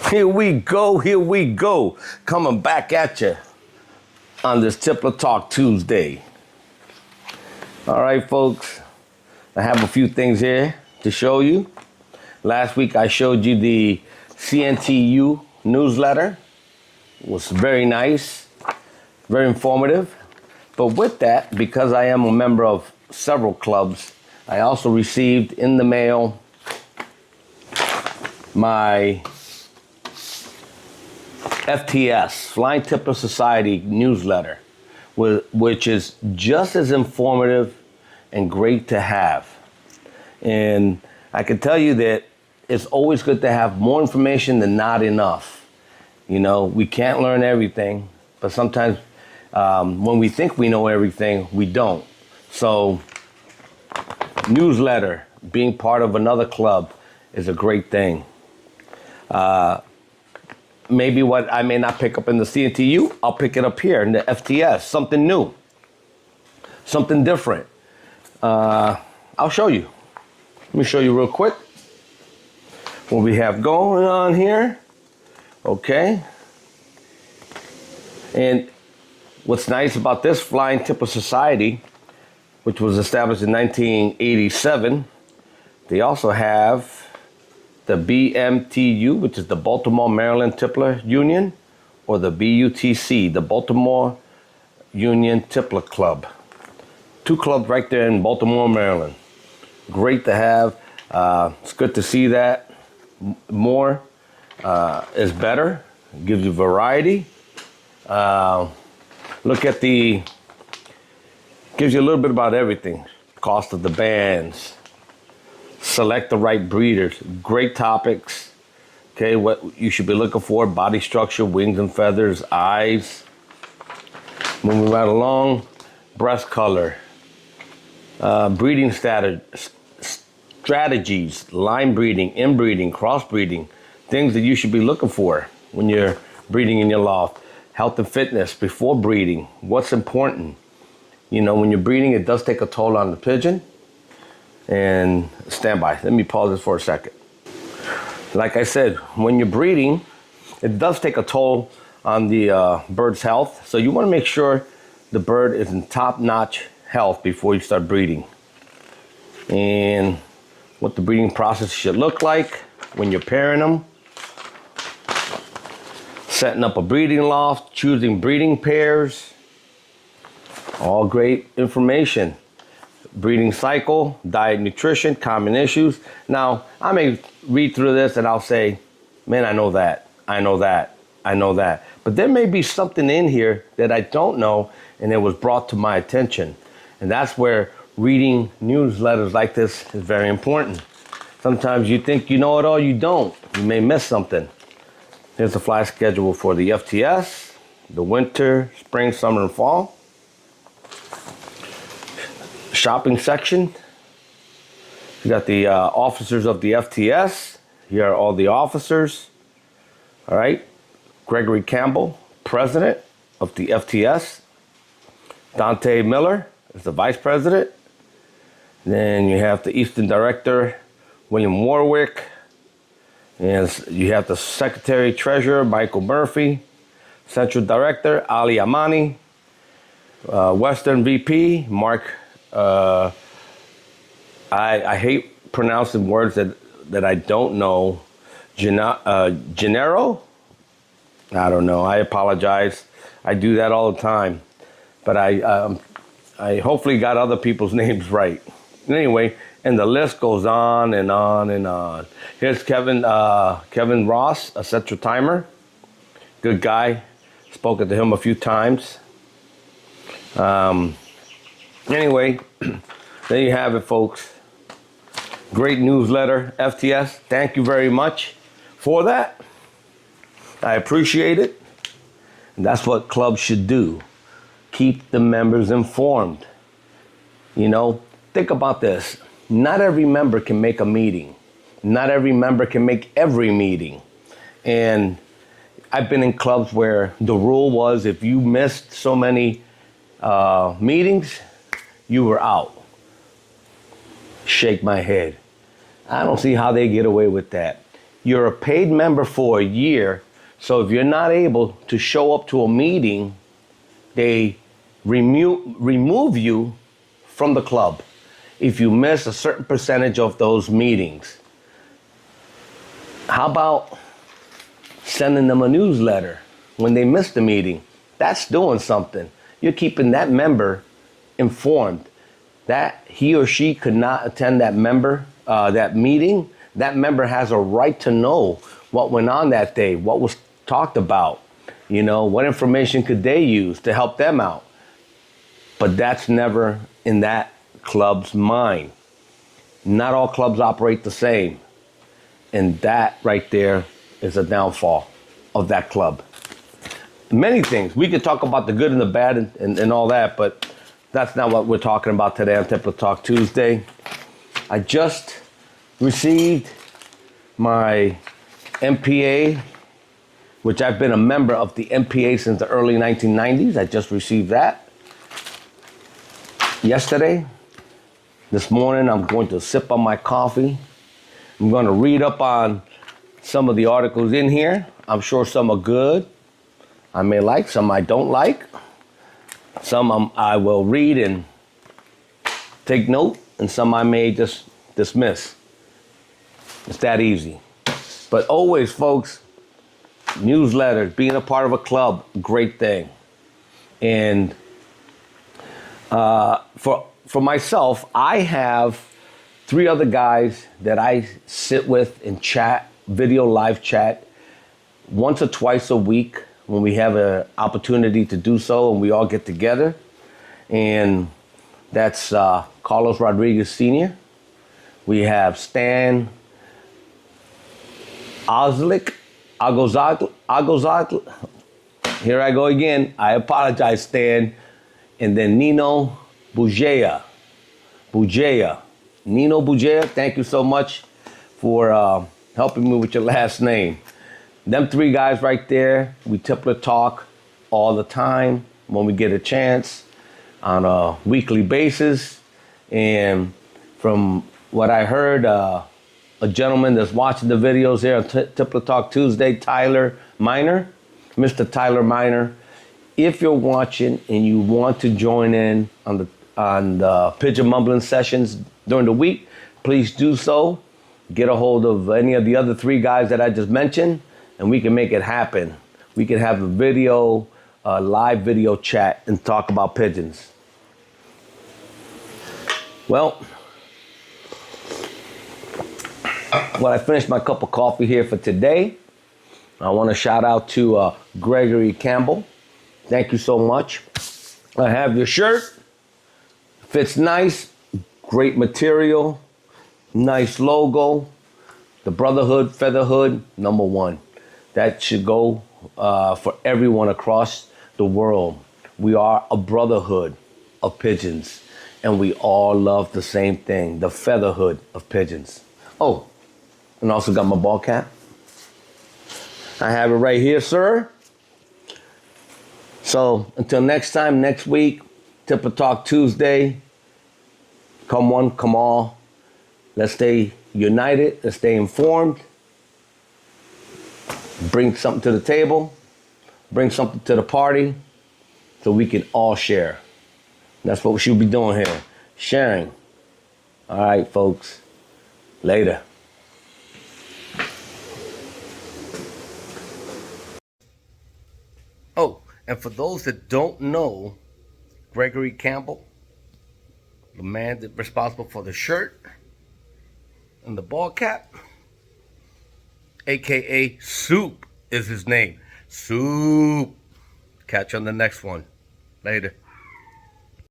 Here we go. Coming back at you on this Tippler Talk Tuesday. All right, folks, I have a few things here to show you. Last week I showed you the CNTU newsletter. It was very nice, very informative. But with that, because I am a member of several clubs, I also received in the mail my FTS, Flying Tippler Society newsletter, which is just as informative and great to have. And I can tell you that it's always good to have more information than not enough. You know, we can't learn everything, but sometimes when we think we know everything, we don't. So newsletter, being part of another club is a great thing. Maybe what I may not pick up in the CNTU, I'll pick it up here in the FTS. Something new, something different. I'll show you. Let me show you real quick what we have going on here. Okay. And what's nice about this Flying Tippler Society, which was established in 1987, they also have the BMTU, which is the Baltimore, Maryland Tippler Union, or the BUTC, the Baltimore Union Tippler Club. Two clubs right there in Baltimore, Maryland. Great to have. It's good to see that. More is better. It gives you variety. Look at gives you a little bit about everything. Cost of the bands. Select the right breeders. Great topics. Okay, what you should be looking for: body structure, wings and feathers, eyes. Moving right along, breast color, breeding strategies, line breeding, inbreeding, crossbreeding, things that you should be looking for when you're breeding in your loft. Health and fitness before breeding. What's important? You know, when you're breeding, it does take a toll on the pigeon. And stand by. Let me pause this for a second. Like I said, when you're breeding, it does take a toll on the bird's health. So you want to make sure the bird is in top-notch health before you start breeding. And what the breeding process should look like when you're pairing them. Setting up a breeding loft, choosing breeding pairs. All great information. Breeding cycle, diet, nutrition, common issues. Now, I may read through this and I'll say, man, I know that. But there may be something in here that I don't know and it was brought to my attention. And that's where reading newsletters like this is very important. Sometimes you think you know it all, you don't. You may miss something. Here's the fly schedule for the FTS, the winter, spring, summer, and fall. Shopping section. You got the officers of the FTS. Here are all the officers. All right. Gregory Campbell, president of the FTS. Dante Miller is the vice president. Then you have the Eastern director, William Warwick. And you have the secretary treasurer, Michael Murphy. Central director, Ali Amani. Western VP, Mark. I hate pronouncing words that I don't know. Gennaro? I don't know. I apologize. I do that all the time. But I hopefully got other people's names right. Anyway, and the list goes on and on and on. Here's Kevin Ross, a central timer. Good guy. Spoken to him a few times. Anyway, there you have it, folks. Great newsletter, FTS. Thank you very much for that. I appreciate it. And that's what clubs should do. Keep the members informed. You know, think about this. Not every member can make a meeting. Not every member can make every meeting. And I've been in clubs where the rule was if you missed so many meetings, you were out. Shake my head. I don't see how they get away with that. You're a paid member for a year, so if you're not able to show up to a meeting, they remove you from the club if you miss a certain percentage of those meetings. How about sending them a newsletter when they miss the meeting? That's doing something. You're keeping that member informed that he or she could not attend that meeting. That member has a right to know what went on that day, what was talked about, what information could they use to help them out. But that's never in that club's mind. Not all clubs operate the same. And that right there is a downfall of that club. Many things. We could talk about the good and the bad and all that, but that's not what we're talking about today on Tippler Talk Tuesday. I just received my MPA, which I've been a member of the MPA since the early 1990s. I just received that yesterday. This morning, I'm going to sip on my coffee. I'm going to read up on some of the articles in here. I'm sure some are good. I may like, some I don't like. Some I will read and take note, and some I may just dismiss. It's that easy. But always, folks, newsletters, being a part of a club, great thing. And for myself, I have 3 other guys that I sit with and chat, video live chat, once or twice a week when we have an opportunity to do so and we all get together. And that's Carlos Rodriguez Sr. We have Stan Agozagl. Here I go again. I apologize, Stan. And then Nino Bujea. Nino Bujea, thank you so much for helping me with your last name. Them 3 guys right there, we Tippler talk all the time when we get a chance on a weekly basis. And from what I heard, a gentleman that's watching the videos here on Tippler Talk Tuesday, Tyler Miner, Mr. Tyler Miner. If you're watching and you want to join in on the Pigeon Mumbling sessions during the week, please do so. Get a hold of any of the other 3 guys that I just mentioned, and we can make it happen. We can have a live video chat and talk about pigeons. Well, I finished my cup of coffee here for today. I want to shout out to Gregory Campbell. Thank you so much. I have your shirt. Fits nice. Great material. Nice logo. The Brotherhood Featherhood #1. That should go for everyone across the world. We are a brotherhood of pigeons, and we all love the same thing, the featherhood of pigeons. Oh, and also got my ball cap. I have it right here, sir. So until next time, next week, Tippler Talk Tuesday. Come one, come all. Let's stay united. Let's stay informed. Bring something to the table. Bring something to the party so we can all share. That's what we should be doing here. Sharing. All right, folks. Later. Oh, and for those that don't know, Gregory Campbell, the man that's responsible for the shirt and the ball cap, AKA Soup is his name. Soup. Catch you on the next one. Later.